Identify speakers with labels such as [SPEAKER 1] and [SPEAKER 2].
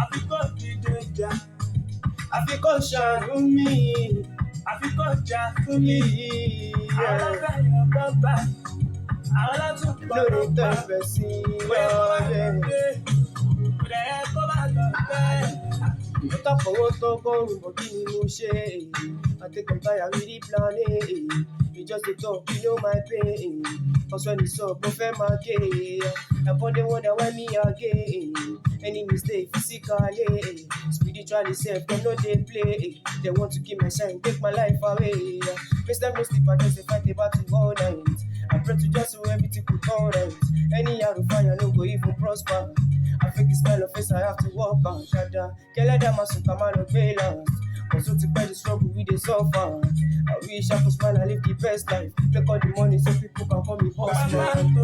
[SPEAKER 1] Àfikọ́ dìde àfikọ́ ṣàánú mi, àfikọ́ jà fún mi. Àwọn alágbàyàn bọ́bá, àwọn látúntò lórí tẹ̀fẹ̀ sí ọ̀rẹ́. Ìrẹ̀ kó bá lọ bẹ́ẹ̀. Mo tàpọ̀wọ́ tó kọ́rùn bọ̀ kí ni mo ṣe? I take my time, I really plan it. You just dey talk, you know my pain. Cause when it's up, no fair market. I put the wonder why me again. Any mistake physically, spiritually self, they know they play. They want to keep my shine, take my life away. Face them no sleep, I just dey fight a battle all night. I pray to just so everything could turn right. Any arrow fire no go even prosper. I fake the smile of face, I have to walk back. Dada, kele da masuka man of balance. Also to buy the struggle we dey suffer. I wish I could smile and live the best life. Make all the money so people can call me boss man.